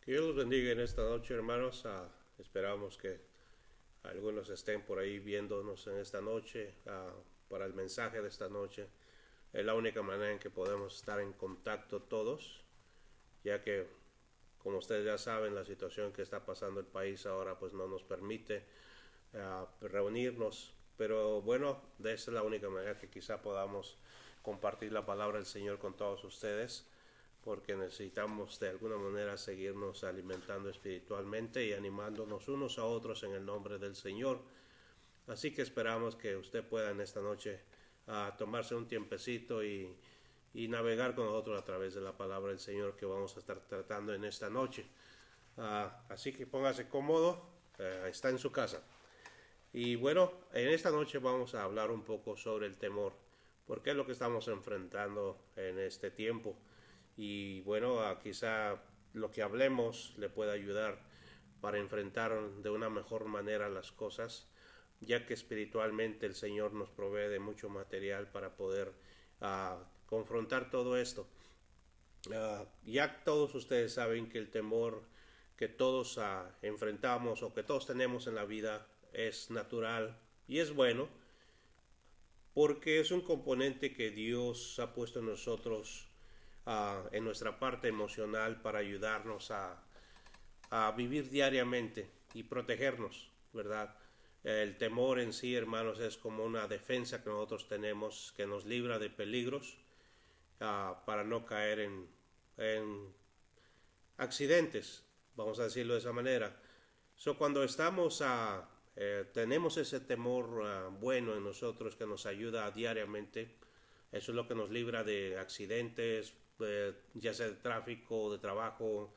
Que Dios los bendiga en esta noche, hermanos. Esperamos que algunos estén por ahí viéndonos en esta noche para el mensaje de esta noche. Es la única manera en que podemos estar en contacto todos, ya que, como ustedes ya saben, la situación que está pasando el país ahora pues no nos permite reunirnos. Pero bueno, de esa es la única manera que quizá podamos compartir la palabra del Señor con todos ustedes, porque necesitamos de alguna manera seguirnos alimentando espiritualmente y animándonos unos a otros en el nombre del Señor. Así que esperamos que usted pueda en esta noche tomarse un tiempecito y navegar con nosotros a través de la palabra del Señor que vamos a estar tratando en esta noche. Así que póngase cómodo, está en su casa. Y bueno, en esta noche vamos a hablar un poco sobre el temor, porque es lo que estamos enfrentando en este tiempo. Y bueno, quizá lo que hablemos le pueda ayudar para enfrentar de una mejor manera las cosas, ya que espiritualmente el Señor nos provee de mucho material para poder confrontar todo esto. Ya todos ustedes saben que el temor que todos enfrentamos o que todos tenemos en la vida es natural y es bueno, porque es un componente que Dios ha puesto en nosotros, en nuestra parte emocional, para ayudarnos a vivir diariamente y protegernos, ¿verdad? El temor en sí, hermanos, es como una defensa que nosotros tenemos que nos libra de peligros, para no caer en accidentes, vamos a decirlo de esa manera. Cuando estamos tenemos ese temor bueno en nosotros que nos ayuda diariamente. Eso es lo que nos libra de accidentes, ya sea de tráfico o de trabajo.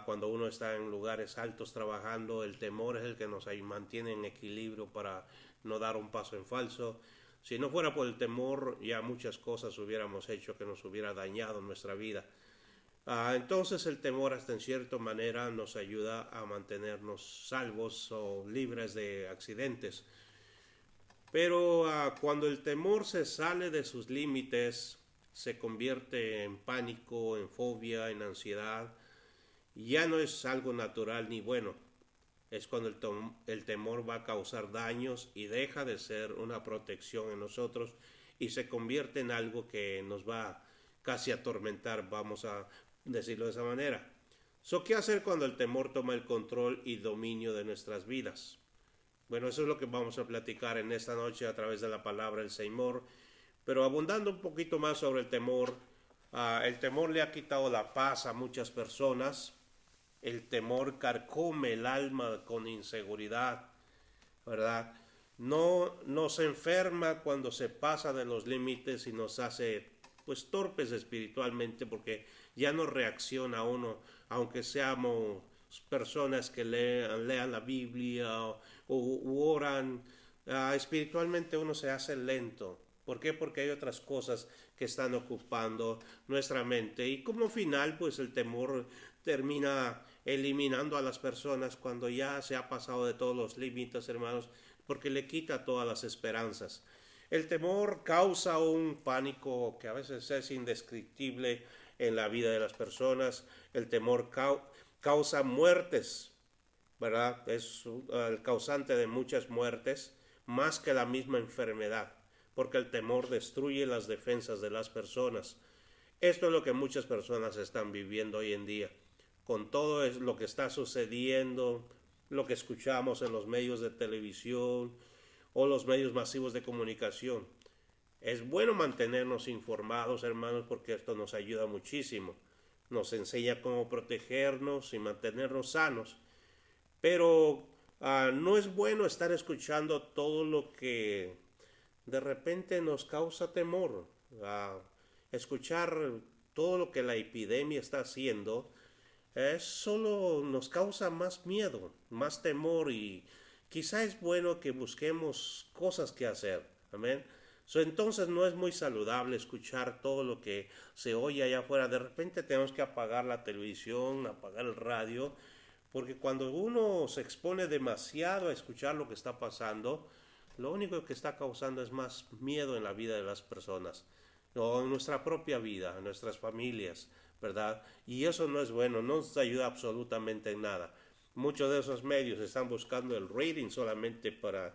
Cuando uno está en lugares altos trabajando, el temor es el que nos mantiene en equilibrio para no dar un paso en falso. Si no fuera por el temor, ya muchas cosas hubiéramos hecho que nos hubiera dañado nuestra vida. Entonces el temor hasta en cierta manera nos ayuda a mantenernos salvos o libres de accidentes. Pero cuando el temor se sale de sus límites, se convierte en pánico, en fobia, en ansiedad, ya no es algo natural ni bueno. Es cuando el temor va a causar daños y deja de ser una protección en nosotros y se convierte en algo que nos va casi a atormentar, vamos a decirlo de esa manera. ¿Qué hacer cuando el temor toma el control y dominio de nuestras vidas? Bueno, eso es lo que vamos a platicar en esta noche a través de la palabra del Señor, pero abundando un poquito más sobre el temor le ha quitado la paz a muchas personas. El temor carcome el alma con inseguridad, ¿verdad? No nos enferma cuando se pasa de los límites y nos hace pues torpes espiritualmente, porque ya no reacciona uno, aunque seamos personas que lean la Biblia u oran. Espiritualmente uno se hace lento. ¿Por qué? Porque hay otras cosas que están ocupando nuestra mente, y como final pues el temor termina eliminando a las personas cuando ya se ha pasado de todos los límites, hermanos, porque le quita todas las esperanzas. El temor causa un pánico que a veces es indescriptible en la vida de las personas. El temor causa muertes, ¿verdad? Es el causante de muchas muertes, más que la misma enfermedad, porque el temor destruye las defensas de las personas. Esto es lo que muchas personas están viviendo hoy en día, con todo lo que está sucediendo, lo que escuchamos en los medios de televisión o los medios masivos de comunicación. Es bueno mantenernos informados, hermanos, porque esto nos ayuda muchísimo. Nos enseña cómo protegernos y mantenernos sanos. Pero no es bueno estar escuchando todo lo que de repente nos causa temor. Escuchar todo lo que la epidemia está haciendo solo nos causa más miedo, más temor, y quizá es bueno que busquemos cosas que hacer. Amén. Entonces no es muy saludable escuchar todo lo que se oye allá afuera. De repente tenemos que apagar la televisión, apagar el radio, porque cuando uno se expone demasiado a escuchar lo que está pasando, lo único que está causando es más miedo en la vida de las personas, o en nuestra propia vida, en nuestras familias. ¿verdad? Y eso no es bueno, no nos ayuda absolutamente en nada. Muchos de esos medios están buscando el rating solamente para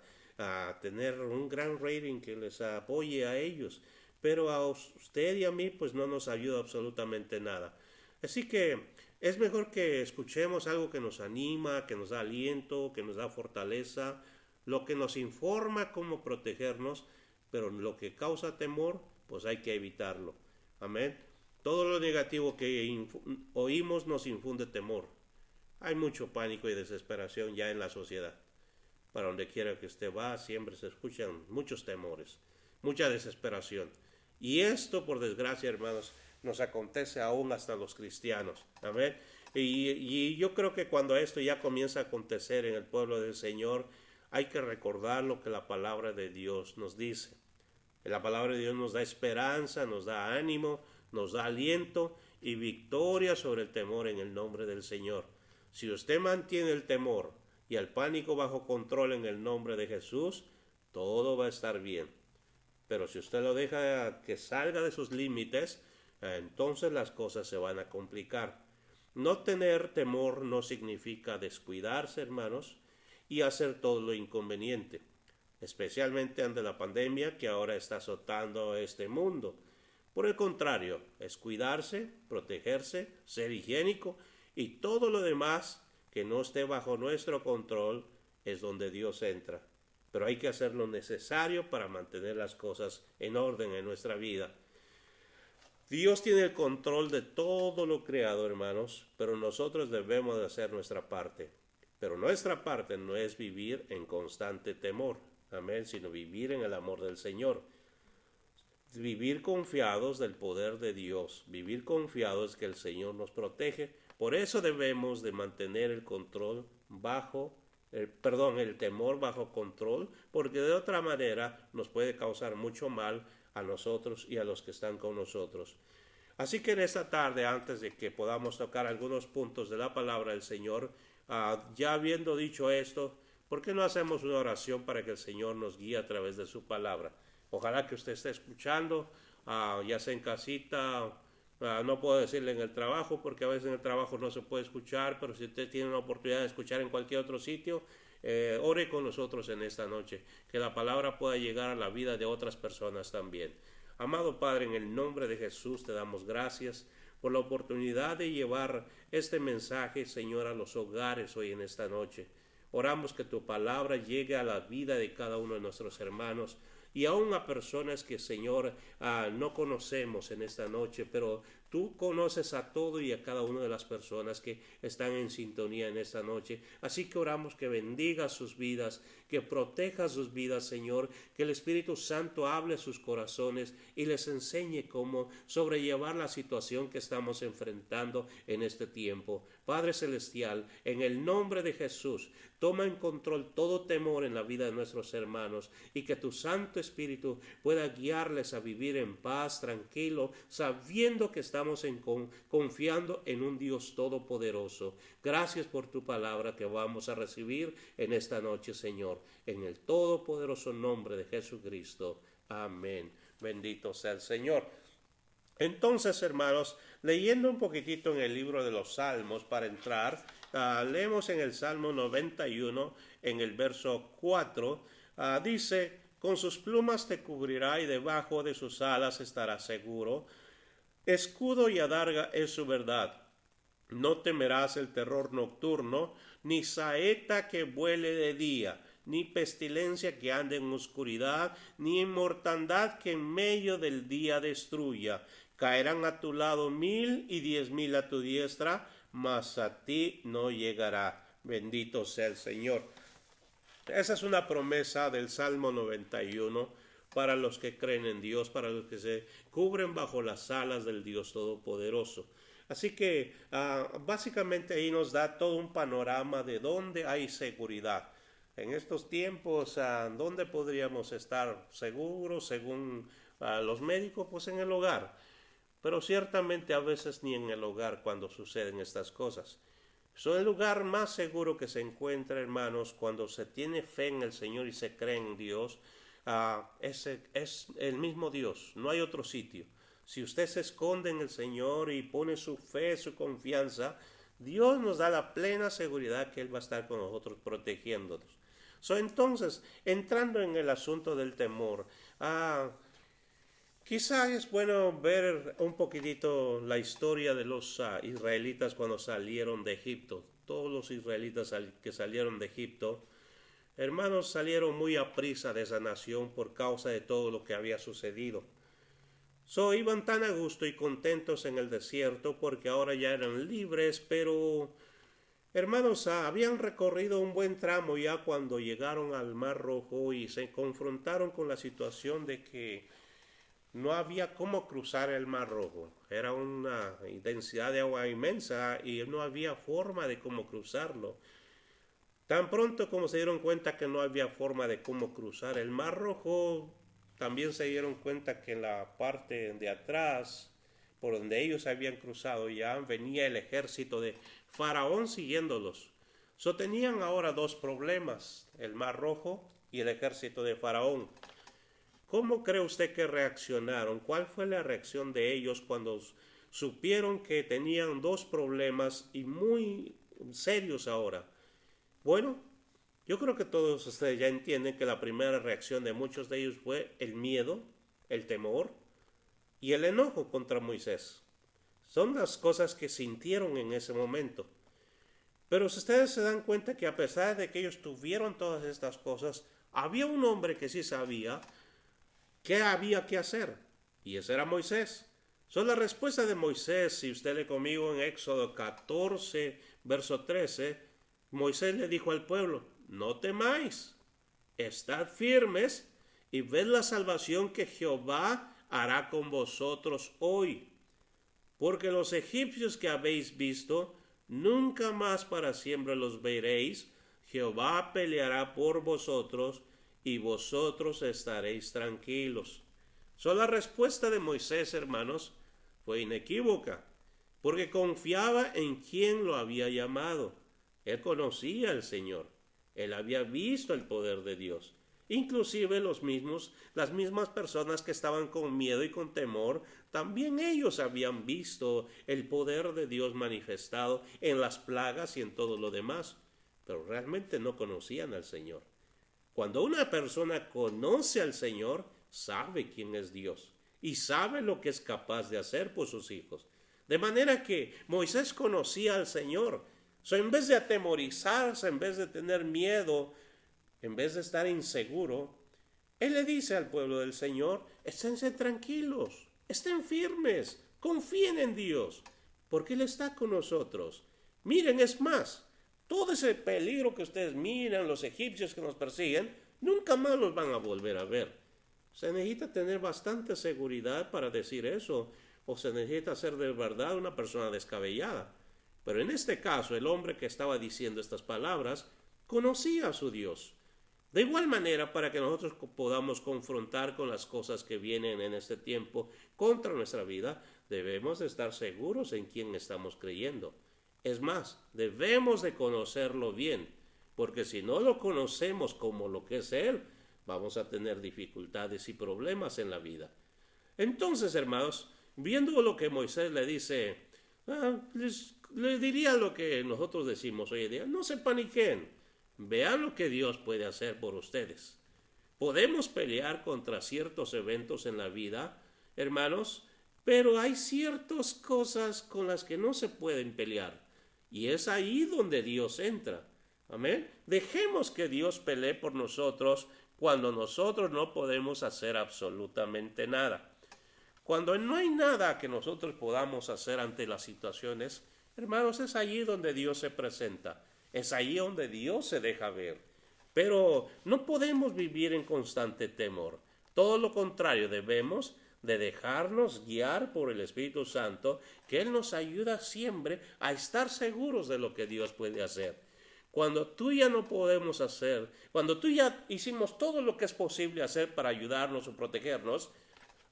tener un gran rating que les apoye a ellos, pero a usted y a mí pues no nos ayuda absolutamente nada. Así que es mejor que escuchemos algo que nos anima, que nos da aliento, que nos da fortaleza, lo que nos informa cómo protegernos, pero lo que causa temor, pues hay que evitarlo. Amén. Todo lo negativo que oímos nos infunde temor. Hay mucho pánico y desesperación ya en la sociedad. Para donde quiera que usted va, siempre se escuchan muchos temores, mucha desesperación. Y esto, por desgracia, hermanos, nos acontece aún hasta los cristianos. Amén. Y yo creo que cuando esto ya comienza a acontecer en el pueblo del Señor, hay que recordar lo que la palabra de Dios nos dice. La palabra de Dios nos da esperanza, nos da ánimo, nos da aliento y victoria sobre el temor en el nombre del Señor. Si usted mantiene el temor y el pánico bajo control en el nombre de Jesús, todo va a estar bien. Pero si usted lo deja que salga de sus límites, entonces las cosas se van a complicar. No tener temor no significa descuidarse, hermanos, y hacer todo lo inconveniente, especialmente ante la pandemia que ahora está azotando este mundo. Por el contrario, es cuidarse, protegerse, ser higiénico y todo lo demás que no esté bajo nuestro control es donde Dios entra. Pero hay que hacer lo necesario para mantener las cosas en orden en nuestra vida. Dios tiene el control de todo lo creado, hermanos, pero nosotros debemos de hacer nuestra parte. Pero nuestra parte no es vivir en constante temor, amén, sino vivir en el amor del Señor. Vivir confiados del poder de Dios, vivir confiados que el Señor nos protege. Por eso debemos de mantener el control el temor bajo control, porque de otra manera nos puede causar mucho mal a nosotros y a los que están con nosotros. Así que en esta tarde, antes de que podamos tocar algunos puntos de la palabra del Señor, ya habiendo dicho esto, ¿por qué no hacemos una oración para que el Señor nos guíe a través de su palabra? Ojalá que usted esté escuchando, ya sea en casita, no puedo decirle en el trabajo, porque a veces en el trabajo no se puede escuchar, pero si usted tiene una oportunidad de escuchar en cualquier otro sitio, ore con nosotros en esta noche, que la palabra pueda llegar a la vida de otras personas también. Amado Padre, en el nombre de Jesús te damos gracias por la oportunidad de llevar este mensaje, Señor, a los hogares hoy en esta noche. Oramos que tu palabra llegue a la vida de cada uno de nuestros hermanos y aún a personas que, Señor, no conocemos en esta noche, pero tú conoces a todo y a cada una de las personas que están en sintonía en esta noche. Así que oramos que bendiga sus vidas, que proteja sus vidas, Señor, que el Espíritu Santo hable a sus corazones y les enseñe cómo sobrellevar la situación que estamos enfrentando en este tiempo. Padre Celestial, en el nombre de Jesús, toma en control todo temor en la vida de nuestros hermanos y que tu Santo Espíritu pueda guiarles a vivir en paz, tranquilo, sabiendo que estamos confiando en un Dios todopoderoso. Gracias por tu palabra que vamos a recibir en esta noche, Señor, en el todopoderoso nombre de Jesucristo. Amén. Bendito sea el Señor. Entonces, hermanos, leyendo un poquitito en el libro de los Salmos para entrar, leemos en el Salmo 91, en el verso 4, dice: con sus plumas te cubrirá y debajo de sus alas estarás seguro. Escudo y adarga es su verdad. No temerás el terror nocturno, ni saeta que vuele de día, ni pestilencia que ande en oscuridad, ni mortandad que en medio del día destruya. Caerán a tu lado 1000 y 10,000 a tu diestra, mas a ti no llegará. Bendito sea el Señor. Esa es una promesa del Salmo 91 para los que creen en Dios, para los que se cubren bajo las alas del Dios Todopoderoso. Así que básicamente ahí nos da todo un panorama de dónde hay seguridad. En estos tiempos, ¿dónde podríamos estar seguros según los médicos? Pues en el hogar. Pero ciertamente a veces ni en el hogar cuando suceden estas cosas. El lugar más seguro que se encuentra, hermanos, cuando se tiene fe en el Señor y se cree en Dios, es el mismo Dios, no hay otro sitio. Si usted se esconde en el Señor y pone su fe, su confianza, Dios nos da la plena seguridad que Él va a estar con nosotros protegiéndonos. Entonces, entrando en el asunto del temor, quizá es bueno ver un poquitito la historia de los israelitas cuando salieron de Egipto. Todos los israelitas que salieron de Egipto, hermanos, salieron muy aprisa de esa nación por causa de todo lo que había sucedido. Iban tan a gusto y contentos en el desierto porque ahora ya eran libres, pero, hermanos, habían recorrido un buen tramo ya cuando llegaron al Mar Rojo y se confrontaron con la situación de que no había cómo cruzar el Mar Rojo. Era una densidad de agua inmensa y no había forma de cómo cruzarlo. Tan pronto como se dieron cuenta que no había forma de cómo cruzar el Mar Rojo, también se dieron cuenta que en la parte de atrás, por donde ellos habían cruzado, ya venía el ejército de Faraón siguiéndolos. Tenían ahora dos problemas, el Mar Rojo y el ejército de Faraón. ¿Cómo cree usted que reaccionaron? ¿Cuál fue la reacción de ellos cuando supieron que tenían dos problemas y muy serios ahora? Bueno, yo creo que todos ustedes ya entienden que la primera reacción de muchos de ellos fue el miedo, el temor y el enojo contra Moisés. Son las cosas que sintieron en ese momento. Pero si ustedes se dan cuenta que a pesar de que ellos tuvieron todas estas cosas, había un hombre que sí sabía qué había que hacer, y ese era Moisés. La respuesta de Moisés, si usted lee conmigo en Éxodo 14, verso 13, Moisés le dijo al pueblo: no temáis, estad firmes y ved la salvación que Jehová hará con vosotros hoy. Porque los egipcios que habéis visto, nunca más para siempre los veréis. Jehová peleará por vosotros y vosotros estaréis tranquilos. La respuesta de Moisés, hermanos, fue inequívoca, porque confiaba en quien lo había llamado. Él conocía al Señor. Él había visto el poder de Dios. Inclusive las mismas personas que estaban con miedo y con temor, también ellos habían visto el poder de Dios manifestado en las plagas y en todo lo demás, pero realmente no conocían al Señor. Cuando una persona conoce al Señor, sabe quién es Dios y sabe lo que es capaz de hacer por sus hijos. De manera que Moisés conocía al Señor. En vez de atemorizarse, en vez de tener miedo, en vez de estar inseguro, él le dice al pueblo del Señor: esténse tranquilos, estén firmes, confíen en Dios, porque Él está con nosotros. Miren, es más, todo ese peligro que ustedes miran, los egipcios que nos persiguen, nunca más los van a volver a ver. Se necesita tener bastante seguridad para decir eso, o se necesita ser de verdad una persona descabellada. Pero en este caso, el hombre que estaba diciendo estas palabras conocía a su Dios. De igual manera, para que nosotros podamos confrontar con las cosas que vienen en este tiempo contra nuestra vida, debemos de estar seguros en quién estamos creyendo. Es más, debemos de conocerlo bien, porque si no lo conocemos como lo que es Él, vamos a tener dificultades y problemas en la vida. Entonces, hermanos, viendo lo que Moisés le dice, le diría lo que nosotros decimos hoy en día: no se paniquen, vean lo que Dios puede hacer por ustedes. Podemos pelear contra ciertos eventos en la vida, hermanos, pero hay ciertas cosas con las que no se pueden pelear, y es ahí donde Dios entra. Amén. Dejemos que Dios pelee por nosotros cuando nosotros no podemos hacer absolutamente nada. Cuando no hay nada que nosotros podamos hacer ante las situaciones, hermanos, es allí donde Dios se presenta. Es allí donde Dios se deja ver. Pero no podemos vivir en constante temor. Todo lo contrario, debemos de dejarnos guiar por el Espíritu Santo, que Él nos ayuda siempre a estar seguros de lo que Dios puede hacer. Cuando tú ya no podemos hacer, cuando tú ya hicimos todo lo que es posible hacer para ayudarnos o protegernos,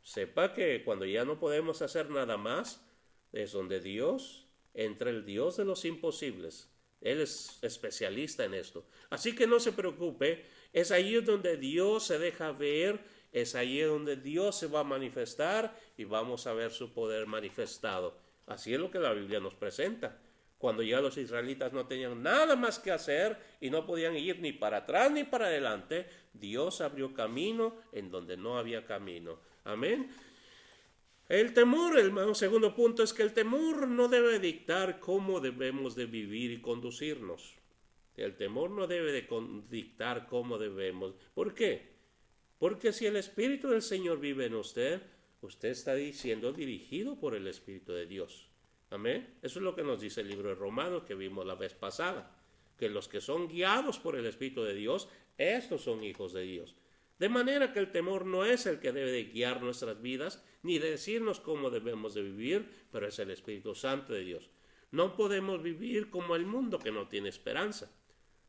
sepa que cuando ya no podemos hacer nada más, es donde Dios entra, el Dios de los imposibles. Él es especialista en esto. Así que no se preocupe, es ahí donde Dios se deja ver es allí donde Dios se va a manifestar y vamos a ver su poder manifestado. Así es lo que la Biblia nos presenta. Cuando ya los israelitas no tenían nada más que hacer y no podían ir ni para atrás ni para adelante, Dios abrió camino en donde no había camino. Amén. El temor, hermano, segundo punto, es que el temor no debe dictar cómo debemos de vivir y conducirnos. El temor no debe de dictar cómo debemos. ¿Por qué? Porque si el Espíritu del Señor vive en usted, usted está siendo dirigido por el Espíritu de Dios. Amén. Eso es lo que nos dice el libro de Romanos que vimos la vez pasada. Que los que son guiados por el Espíritu de Dios, estos son hijos de Dios. De manera que el temor no es el que debe de guiar nuestras vidas, ni de decirnos cómo debemos de vivir, pero es el Espíritu Santo de Dios. No podemos vivir como el mundo que no tiene esperanza.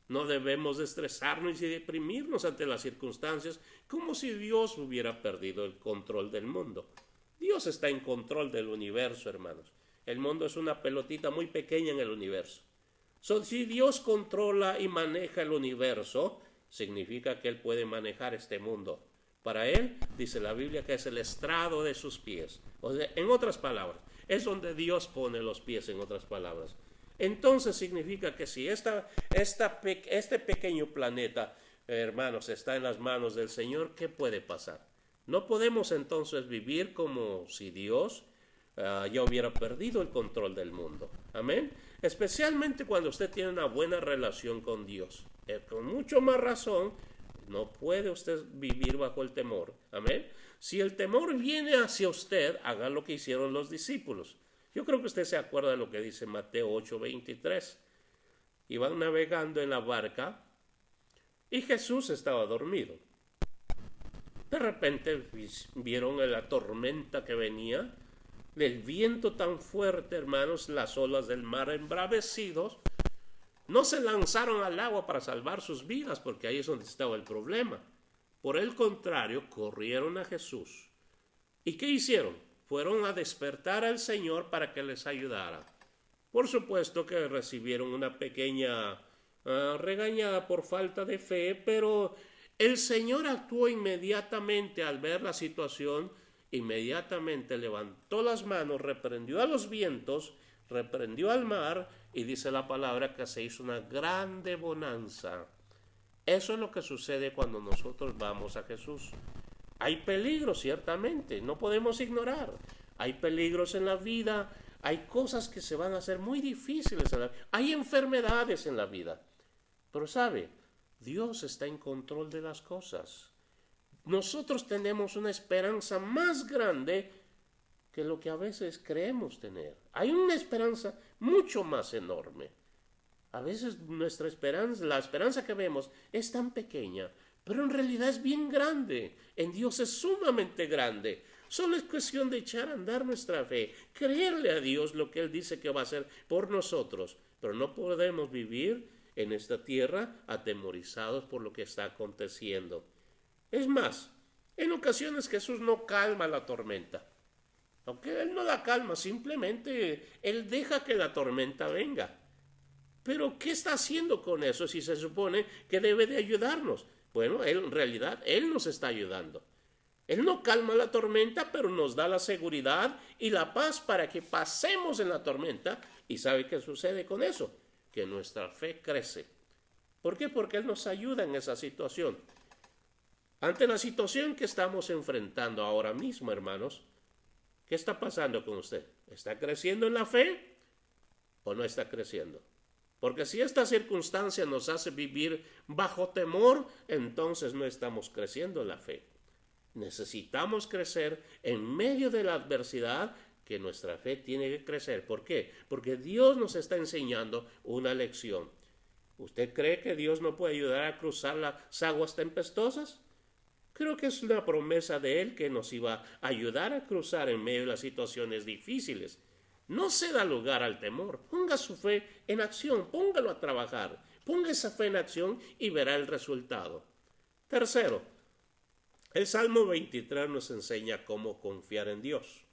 No debemos estresarnos y deprimirnos ante las circunstancias como si Dios hubiera perdido el control del mundo. Dios está en control del universo, hermanos. El mundo es una pelotita muy pequeña en el universo. Si Dios controla y maneja el universo, significa que Él puede manejar este mundo. Para Él, dice la Biblia, que es el estrado de sus pies. O sea, en otras palabras, es donde Dios pone los pies, en otras palabras. Entonces significa que si este pequeño planeta, hermanos, está en las manos del Señor, ¿qué puede pasar? No podemos entonces vivir como si Dios ya hubiera perdido el control del mundo. Amén. Especialmente cuando usted tiene una buena relación con Dios. Con mucho más razón, no puede usted vivir bajo el temor. Amén. Si el temor viene hacia usted, haga lo que hicieron los discípulos. Yo creo que usted se acuerda de lo que dice Mateo 8:23. Iban navegando en la barca y Jesús estaba dormido. De repente vieron la tormenta que venía, el viento tan fuerte, hermanos, las olas del mar embravecidos. No se lanzaron al agua para salvar sus vidas, porque ahí es donde estaba el problema. Por el contrario, corrieron a Jesús. ¿Y qué hicieron? Fueron a despertar al Señor para que les ayudara. Por supuesto que recibieron una pequeña regañada por falta de fe, pero el Señor actuó inmediatamente al ver la situación. Inmediatamente levantó las manos, reprendió a los vientos, reprendió al mar y dice la palabra que se hizo una grande bonanza. Eso es lo que sucede cuando nosotros vamos a Jesús. Hay peligros, ciertamente, no podemos ignorar. Hay peligros en la vida, hay cosas que se van a hacer muy difíciles en la vida, hay enfermedades en la vida. Pero sabe, Dios está en control de las cosas. Nosotros tenemos una esperanza más grande que lo que a veces creemos tener. Hay una esperanza mucho más enorme. A veces nuestra esperanza, la esperanza que vemos es tan pequeña, pero en realidad es bien grande. En Dios es sumamente grande. Solo es cuestión de echar a andar nuestra fe, creerle a Dios lo que Él dice que va a hacer por nosotros. Pero no podemos vivir en esta tierra atemorizados por lo que está aconteciendo. Es más, en ocasiones Jesús no calma la tormenta. Aunque Él no la calma, simplemente Él deja que la tormenta venga. Pero ¿qué está haciendo con eso si se supone que debe de ayudarnos? Bueno, en realidad Él nos está ayudando. Él no calma la tormenta, pero nos da la seguridad y la paz para que pasemos en la tormenta. ¿Y sabe qué sucede con eso? Que nuestra fe crece. ¿Por qué? Porque Él nos ayuda en esa situación. Ante la situación que estamos enfrentando ahora mismo, hermanos, ¿qué está pasando con usted? ¿Está creciendo en la fe o no está creciendo? Porque si esta circunstancia nos hace vivir bajo temor, entonces no estamos creciendo en la fe. Necesitamos crecer en medio de la adversidad, que nuestra fe tiene que crecer. ¿Por qué? Porque Dios nos está enseñando una lección. ¿Usted cree que Dios no puede ayudar a cruzar las aguas tempestuosas? Creo que es una promesa de Él que nos iba a ayudar a cruzar en medio de las situaciones difíciles. No se da lugar al temor. Ponga su fe en acción, póngalo a trabajar. Ponga esa fe en acción y verá el resultado. Tercero, el Salmo 23 nos enseña cómo confiar en Dios.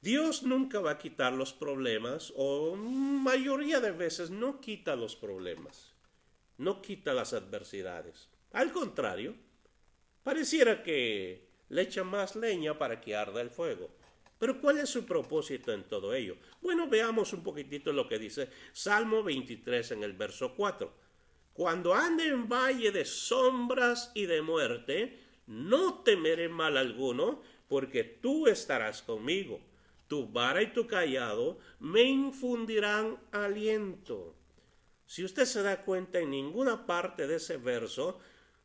Dios nunca va a quitar los problemas, o mayoría de veces no quita los problemas, no quita las adversidades. Al contrario, Pareciera que le echa más leña para que arda el fuego. Pero ¿cuál es su propósito en todo ello? Bueno, veamos un poquitito lo que dice Salmo 23 en el verso 4. Cuando ande en valle de sombras y de muerte, no temeré mal alguno, porque tú estarás conmigo. Tu vara y tu cayado me infundirán aliento. Si usted se da cuenta, en ninguna parte de ese verso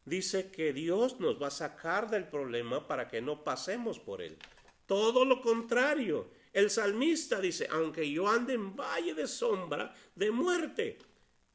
dice que Dios nos va a sacar del problema para que no pasemos por él. Todo lo contrario. El salmista dice, aunque yo ande en valle de sombra, de muerte,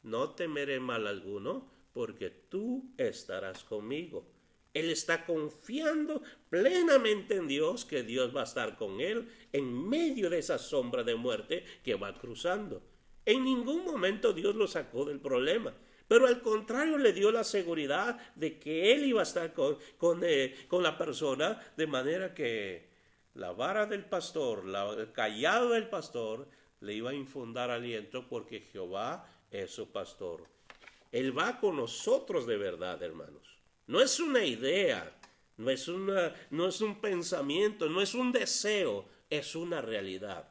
no temeré mal alguno, porque tú estarás conmigo. Él está confiando plenamente en Dios, que Dios va a estar con él en medio de esa sombra de muerte que va cruzando. En ningún momento Dios lo sacó del problema, pero al contrario le dio la seguridad de que él iba a estar con la persona, de manera que la vara del pastor, el cayado del pastor, le iba a infundar aliento, porque Jehová es su pastor. Él va con nosotros de verdad, hermanos. No es una idea, no es un pensamiento, no es un deseo, es una realidad.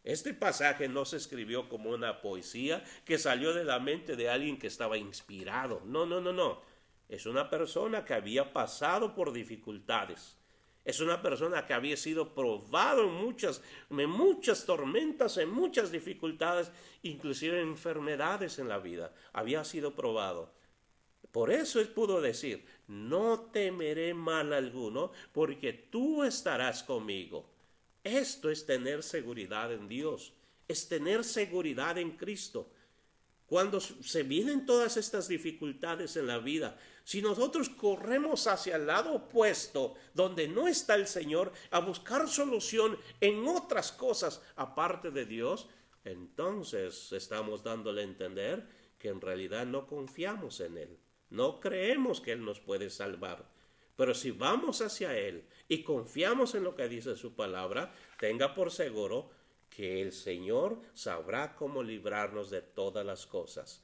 Este pasaje no se escribió como una poesía que salió de la mente de alguien que estaba inspirado. No. Es una persona que había pasado por dificultades. Es una persona que había sido probado en muchas tormentas, en muchas dificultades, inclusive en enfermedades en la vida. Había sido probado. Por eso él pudo decir, no temeré mal alguno, porque tú estarás conmigo. Esto es tener seguridad en Dios, es tener seguridad en Cristo. Cuando se vienen todas estas dificultades en la vida, si nosotros corremos hacia el lado opuesto, donde no está el Señor, a buscar solución en otras cosas aparte de Dios, entonces estamos dándole a entender que en realidad no confiamos en Él. No creemos que Él nos puede salvar. Pero si vamos hacia Él y confiamos en lo que dice su palabra, tenga por seguro que el Señor sabrá cómo librarnos de todas las cosas.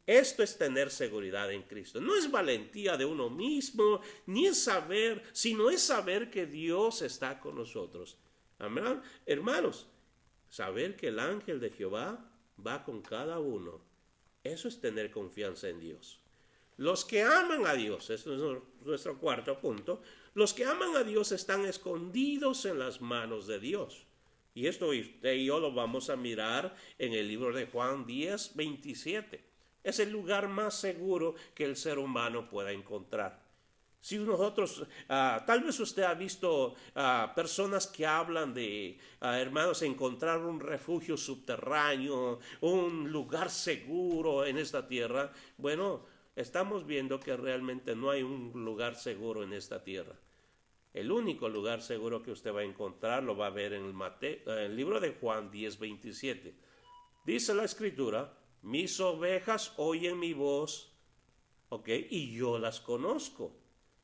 Esto es tener seguridad en Cristo. No es valentía de uno mismo, ni es saber, sino es saber que Dios está con nosotros. Amén. Hermanos, saber que el ángel de Jehová va con cada uno. Eso es tener confianza en Dios. Los que aman a Dios, esto es nuestro cuarto punto, los que aman a Dios están escondidos en las manos de Dios. Y esto usted y yo lo vamos a mirar en el libro de Juan 10, 27. Es el lugar más seguro que el ser humano pueda encontrar. Si nosotros, tal vez usted ha visto personas que hablan de, hermanos, encontrar un refugio subterráneo, un lugar seguro en esta tierra. Bueno, estamos viendo que realmente no hay un lugar seguro en esta tierra. El único lugar seguro que usted va a encontrar lo va a ver en el libro de Juan 10, 27. Dice la Escritura, mis ovejas oyen mi voz, y yo las conozco,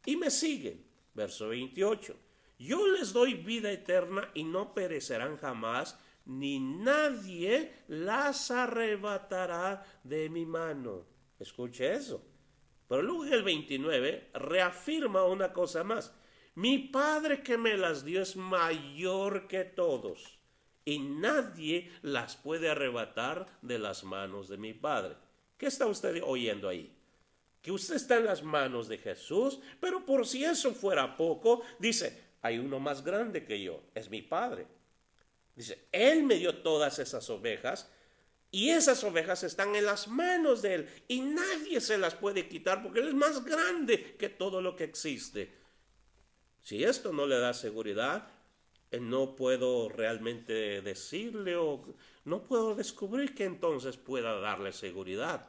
y me siguen. Verso 28. Yo les doy vida eterna y no perecerán jamás, ni nadie las arrebatará de mi mano. Escuche eso. Pero luego en el 29 reafirma una cosa más. Mi Padre que me las dio es mayor que todos, y nadie las puede arrebatar de las manos de mi Padre. ¿Qué está usted oyendo ahí? Que usted está en las manos de Jesús, pero por si eso fuera poco, dice, hay uno más grande que yo, es mi Padre. Dice, Él me dio todas esas ovejas, y esas ovejas están en las manos de Él, y nadie se las puede quitar, porque Él es más grande que todo lo que existe. Si esto no le da seguridad, no puedo realmente decirle o no puedo descubrir que entonces pueda darle seguridad.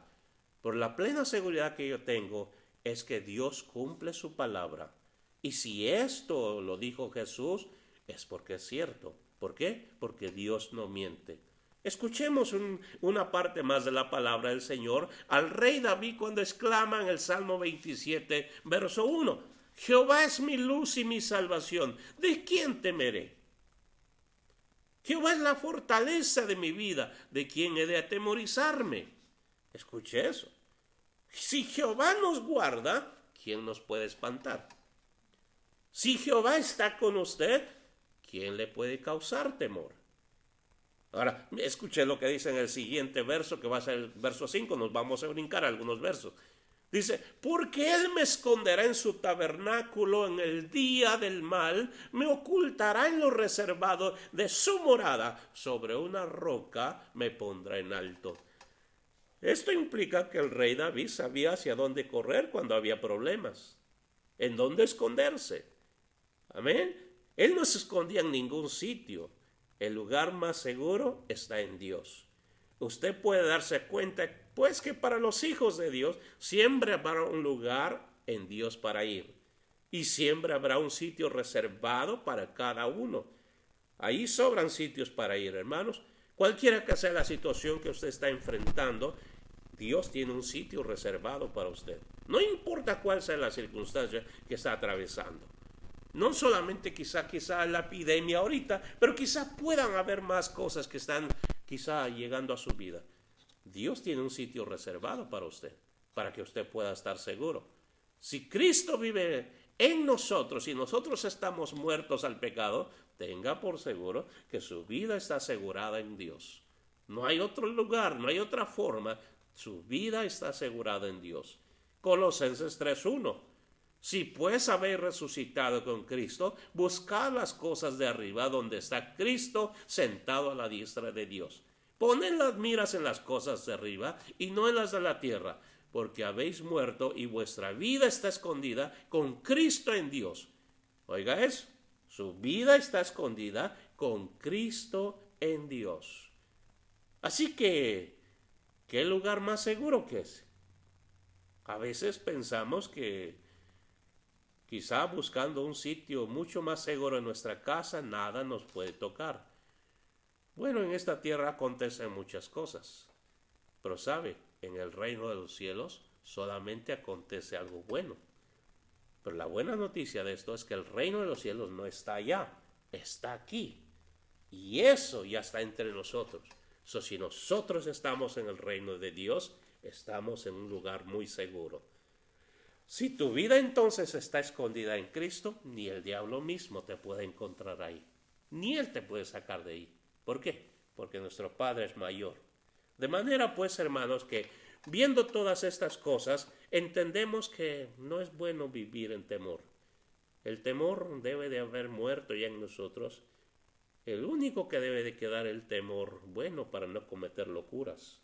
Por la plena seguridad que yo tengo es que Dios cumple su palabra. Y si esto lo dijo Jesús, es porque es cierto. ¿Por qué? Porque Dios no miente. Escuchemos una parte más de la palabra del Señor al rey David cuando exclama en el Salmo 27, verso 1. Jehová es mi luz y mi salvación. ¿De quién temeré? Jehová es la fortaleza de mi vida. ¿De quién he de atemorizarme? Escuche eso. Si Jehová nos guarda, ¿quién nos puede espantar? Si Jehová está con usted, ¿quién le puede causar temor? Ahora, escuche lo que dice en el siguiente verso, que va a ser el verso 5, nos vamos a brincar algunos versos. Dice, porque él me esconderá en su tabernáculo en el día del mal, me ocultará en lo reservado de su morada, sobre una roca me pondrá en alto. Esto implica que el rey David sabía hacia dónde correr cuando había problemas, en dónde esconderse. Amén. Él no se escondía en ningún sitio. El lugar más seguro está en Dios. Usted puede darse cuenta, pues, que para los hijos de Dios siempre habrá un lugar en Dios para ir. Y siempre habrá un sitio reservado para cada uno. Ahí sobran sitios para ir, hermanos. Cualquiera que sea la situación que usted está enfrentando, Dios tiene un sitio reservado para usted. No importa cuál sea la circunstancia que está atravesando. No solamente quizá la epidemia ahorita, pero quizá puedan haber más cosas que están quizá llegando a su vida. Dios tiene un sitio reservado para usted, para que usted pueda estar seguro. Si Cristo vive en nosotros y nosotros estamos muertos al pecado, tenga por seguro que su vida está asegurada en Dios. No hay otro lugar, no hay otra forma. Su vida está asegurada en Dios. Colosenses 3:1. Si pues habéis resucitado con Cristo, buscad las cosas de arriba donde está Cristo sentado a la diestra de Dios. Poned las miras en las cosas de arriba y no en las de la tierra, porque habéis muerto y vuestra vida está escondida con Cristo en Dios. Oiga eso, su vida está escondida con Cristo en Dios. Así que, ¿qué lugar más seguro que ese? A veces pensamos que quizá buscando un sitio mucho más seguro en nuestra casa, nada nos puede tocar. Bueno, en esta tierra acontecen muchas cosas, pero sabe, en el reino de los cielos solamente acontece algo bueno. Pero la buena noticia de esto es que el reino de los cielos no está allá, está aquí. Y eso ya está entre nosotros. Si nosotros estamos en el reino de Dios, estamos en un lugar muy seguro. Si tu vida entonces está escondida en Cristo, ni el diablo mismo te puede encontrar ahí, ni él te puede sacar de ahí. ¿Por qué? Porque nuestro Padre es mayor. De manera pues, hermanos, que viendo todas estas cosas, entendemos que no es bueno vivir en temor. El temor debe de haber muerto ya en nosotros. El único que debe de quedar el temor, bueno, para no cometer locuras,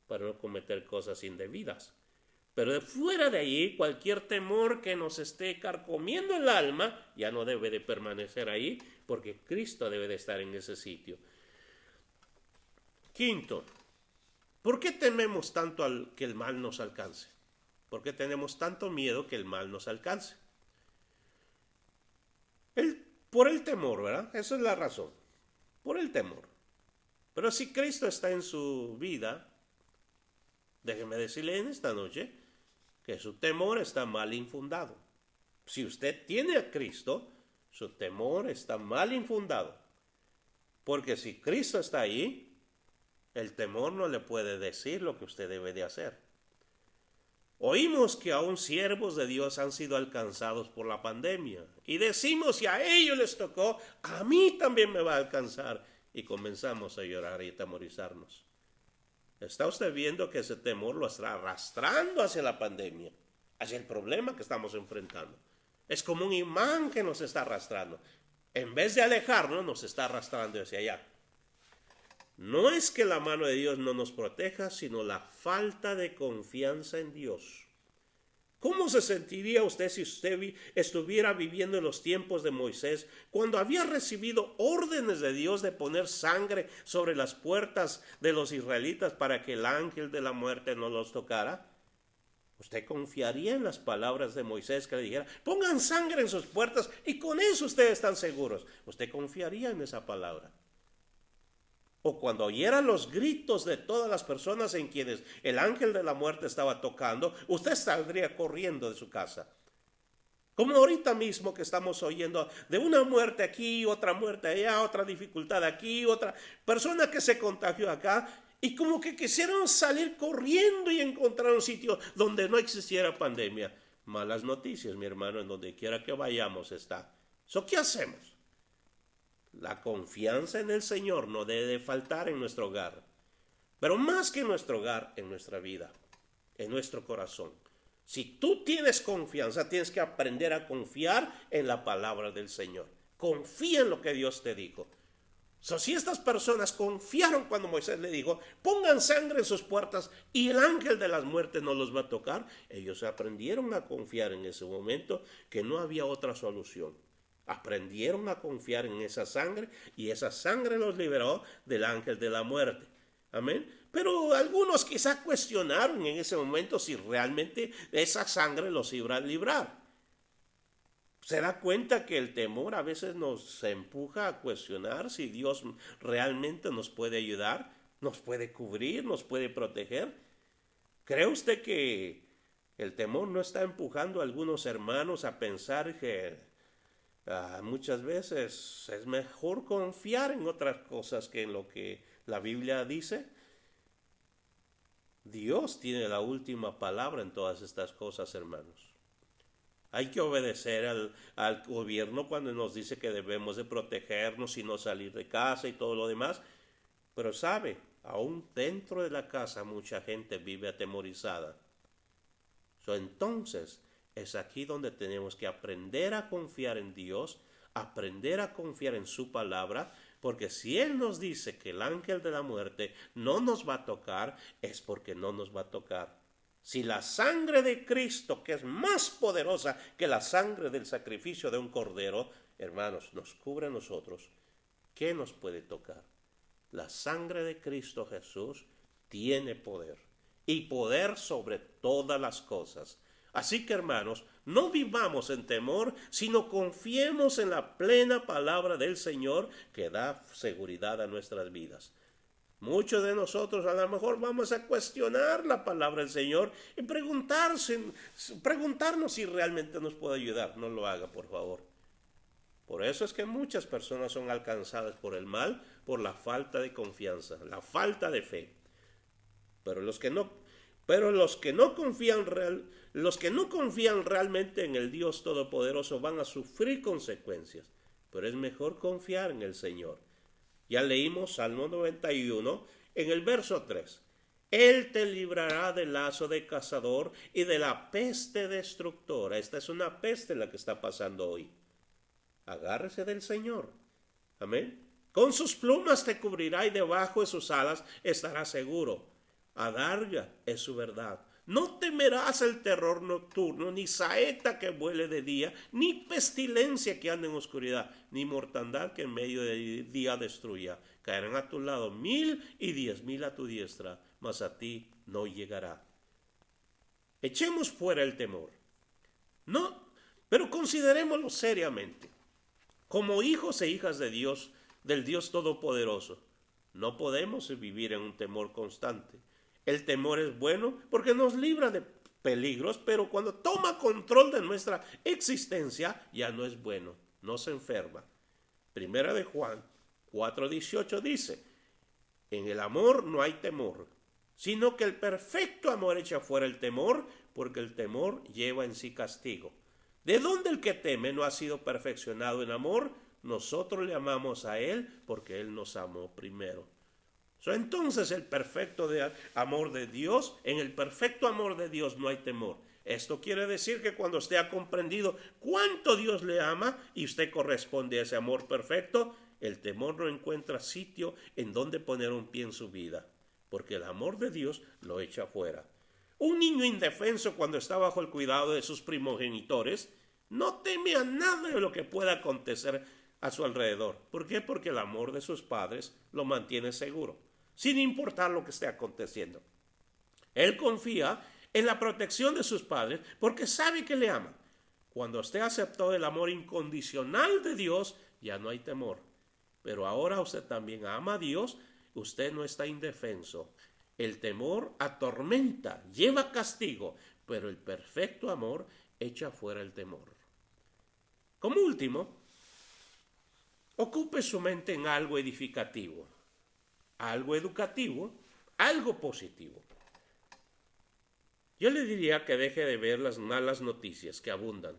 para no cometer cosas indebidas. Pero de fuera de ahí, cualquier temor que nos esté carcomiendo el alma ya no debe de permanecer ahí, porque Cristo debe de estar en ese sitio. Quinto, ¿por qué tememos tanto que el mal nos alcance? ¿Por qué tenemos tanto miedo que el mal nos alcance? Por el temor, ¿verdad? Esa es la razón. Por el temor. Pero si Cristo está en su vida, déjeme decirle en esta noche que su temor está mal infundado. Si usted tiene a Cristo, su temor está mal infundado. Porque si Cristo está ahí, el temor no le puede decir lo que usted debe de hacer. Oímos que aún siervos de Dios han sido alcanzados por la pandemia. Y decimos, si a ellos les tocó, a mí también me va a alcanzar. Y comenzamos a llorar y atemorizarnos. ¿Está usted viendo que ese temor lo está arrastrando hacia la pandemia? Hacia el problema que estamos enfrentando. Es como un imán que nos está arrastrando. En vez de alejarnos, nos está arrastrando hacia allá. No es que la mano de Dios no nos proteja, sino la falta de confianza en Dios. ¿Cómo se sentiría usted si usted estuviera viviendo en los tiempos de Moisés, cuando había recibido órdenes de Dios de poner sangre sobre las puertas de los israelitas para que el ángel de la muerte no los tocara? ¿Usted confiaría en las palabras de Moisés que le dijera, pongan sangre en sus puertas y con eso ustedes están seguros? ¿Usted confiaría en esa palabra? O cuando oyeran los gritos de todas las personas en quienes el ángel de la muerte estaba tocando, usted saldría corriendo de su casa. Como ahorita mismo que estamos oyendo de una muerte aquí, otra muerte allá, otra dificultad aquí, otra persona que se contagió acá, y como que quisieron salir corriendo y encontrar un sitio donde no existiera pandemia. malas noticias, mi hermano, en donde quiera que vayamos está. ¿Qué hacemos? La confianza en el Señor no debe faltar en nuestro hogar, pero más que en nuestro hogar, en nuestra vida, en nuestro corazón. Si tú tienes confianza, tienes que aprender a confiar en la palabra del Señor. Confía en lo que Dios te dijo. Si estas personas confiaron cuando Moisés le dijo, pongan sangre en sus puertas y el ángel de las muertes no los va a tocar, ellos aprendieron a confiar en ese momento que no había otra solución. Aprendieron a confiar en esa sangre y esa sangre los liberó del ángel de la muerte. Amén. Pero algunos quizá cuestionaron en ese momento si realmente esa sangre los iba a librar. Se da cuenta que el temor a veces nos empuja a cuestionar si Dios realmente nos puede ayudar, nos puede cubrir, nos puede proteger. ¿Cree usted que el temor no está empujando a algunos hermanos a pensar que muchas veces es mejor confiar en otras cosas que en lo que la Biblia dice? Dios tiene la última palabra en todas estas cosas, hermanos. Hay que obedecer al gobierno cuando nos dice que debemos de protegernos y no salir de casa y todo lo demás. Pero sabe, aún dentro de la casa mucha gente vive atemorizada. Entonces, es aquí donde tenemos que aprender a confiar en Dios, aprender a confiar en su palabra, porque si Él nos dice que el ángel de la muerte no nos va a tocar, es porque no nos va a tocar. Si la sangre de Cristo, que es más poderosa que la sangre del sacrificio de un cordero, hermanos, nos cubre a nosotros, ¿qué nos puede tocar? La sangre de Cristo Jesús tiene poder, y poder sobre todas las cosas. Así que, hermanos, no vivamos en temor, sino confiemos en la plena palabra del Señor que da seguridad a nuestras vidas. Muchos de nosotros a lo mejor vamos a cuestionar la palabra del Señor y preguntarnos si realmente nos puede ayudar. No lo haga, por favor. Por eso es que muchas personas son alcanzadas por el mal, por la falta de confianza, la falta de fe. Pero los que no confían realmente en el Dios Todopoderoso van a sufrir consecuencias. Pero es mejor confiar en el Señor. Ya leímos Salmo 91 en el verso 3. Él te librará del lazo de cazador y de la peste destructora. Esta es una peste la que está pasando hoy. Agárrese del Señor. Amén. Con sus plumas te cubrirá y debajo de sus alas estarás seguro. Adarga es su verdad. No temerás el terror nocturno, ni saeta que vuele de día, ni pestilencia que ande en oscuridad, ni mortandad que en medio del día destruya. Caerán a tu lado 1,000 y 10,000 a tu diestra, mas a ti no llegará. Echemos fuera el temor. No, pero considerémoslo seriamente. Como hijos e hijas de Dios, del Dios Todopoderoso, no podemos vivir en un temor constante. El temor es bueno porque nos libra de peligros, pero cuando toma control de nuestra existencia ya no es bueno, nos enferma. Primera de Juan 4:18 dice, en el amor no hay temor, sino que el perfecto amor echa fuera el temor, porque el temor lleva en sí castigo. ¿De dónde el que teme no ha sido perfeccionado en amor? Nosotros le amamos a Él porque Él nos amó primero. Entonces el perfecto amor de Dios, en el perfecto amor de Dios no hay temor. Esto quiere decir que cuando usted ha comprendido cuánto Dios le ama y usted corresponde a ese amor perfecto, el temor no encuentra sitio en donde poner un pie en su vida, porque el amor de Dios lo echa fuera. Un niño indefenso cuando está bajo el cuidado de sus primogenitores no teme a nada de lo que pueda acontecer a su alrededor. ¿Por qué? Porque el amor de sus padres lo mantiene seguro, sin importar lo que esté aconteciendo. Él confía en la protección de sus padres porque sabe que le aman. Cuando usted aceptó el amor incondicional de Dios, ya no hay temor. Pero ahora usted también ama a Dios, usted no está indefenso. El temor atormenta, lleva castigo, pero el perfecto amor echa fuera el temor. Como último, ocupe su mente en algo edificativo, algo educativo, algo positivo. Yo le diría que deje de ver las malas noticias que abundan.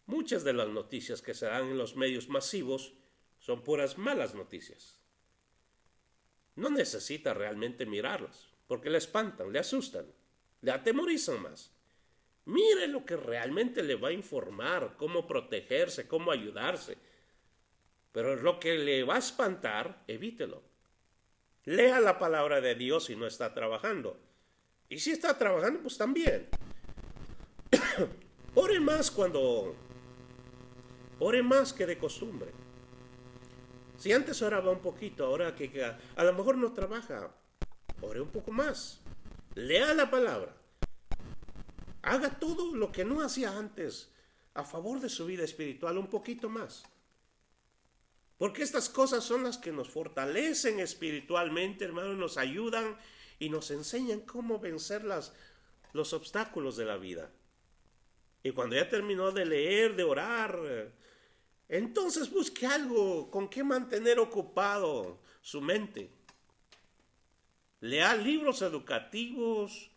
Muchas de las noticias que se dan en los medios masivos son puras malas noticias. No necesita realmente mirarlas, porque le espantan, le asustan, le atemorizan más. Mire lo que realmente le va a informar, cómo protegerse, cómo ayudarse. Pero lo que le va a espantar, evítelo. Lea la palabra de Dios si no está trabajando. Y si está trabajando, pues también. Ore más ore más que de costumbre. Si antes oraba un poquito, ahora que a lo mejor no trabaja, ore un poco más. Lea la palabra. Haga todo lo que no hacía antes a favor de su vida espiritual un poquito más. Porque estas cosas son las que nos fortalecen espiritualmente, hermano, nos ayudan y nos enseñan cómo vencer los obstáculos de la vida. Y cuando ya terminó de leer, de orar, entonces busque algo con que mantener ocupado su mente. Lea libros educativos,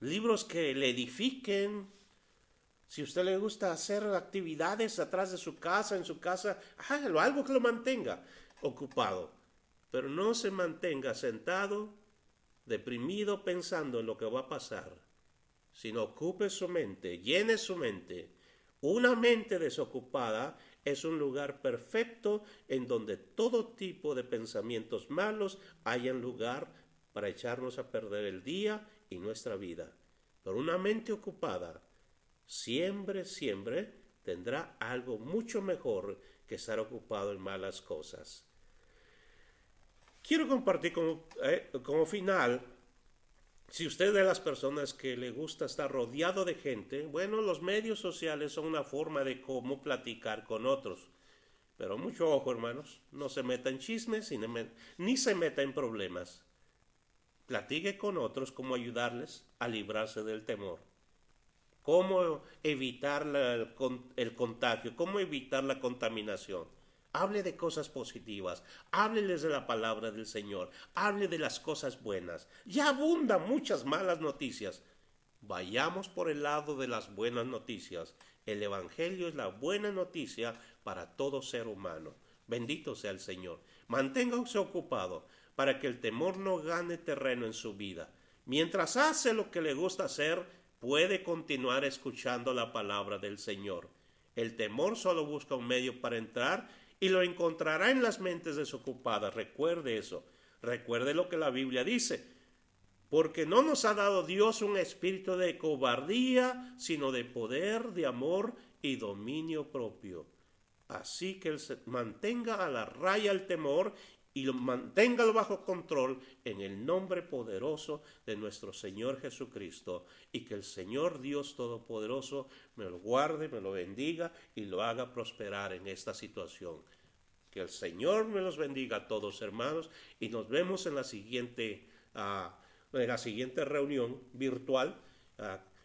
libros que le edifiquen. Si a usted le gusta hacer actividades atrás de su casa, en su casa, hágalo, algo que lo mantenga ocupado. Pero no se mantenga sentado, deprimido, pensando en lo que va a pasar, sino ocupe su mente, llene su mente. Una mente desocupada es un lugar perfecto en donde todo tipo de pensamientos malos hayan lugar para echarnos a perder el día y nuestra vida. Pero una mente ocupada siempre tendrá algo mucho mejor que estar ocupado en malas cosas. Quiero compartir como final, si usted es de las personas que le gusta estar rodeado de gente, bueno, los medios sociales son una forma de cómo platicar con otros. Pero mucho ojo, hermanos, no se meta en chismes ni se meta en problemas. Platique con otros cómo ayudarles a librarse del temor. Cómo evitar el contagio, cómo evitar la contaminación. Hable de cosas positivas, hábleles de la palabra del Señor, hable de las cosas buenas. Ya abundan muchas malas noticias. Vayamos por el lado de las buenas noticias. El Evangelio es la buena noticia para todo ser humano. Bendito sea el Señor. Manténgase ocupado para que el temor no gane terreno en su vida. Mientras hace lo que le gusta hacer, puede continuar escuchando la palabra del Señor. El temor solo busca un medio para entrar y lo encontrará en las mentes desocupadas. Recuerde eso. Recuerde lo que la Biblia dice. Porque no nos ha dado Dios un espíritu de cobardía, sino de poder, de amor y dominio propio. Así que mantenga a la raya el temor y manténgalo bajo control en el nombre poderoso de nuestro Señor Jesucristo, y que el Señor Dios Todopoderoso me lo guarde, me lo bendiga y lo haga prosperar en esta situación. Que el Señor me los bendiga a todos, hermanos, y nos vemos en la siguiente reunión virtual,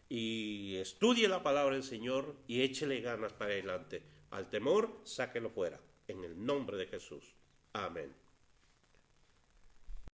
y estudie la palabra del Señor y échele ganas para adelante. Al temor, sáquelo fuera, en el nombre de Jesús. Amén.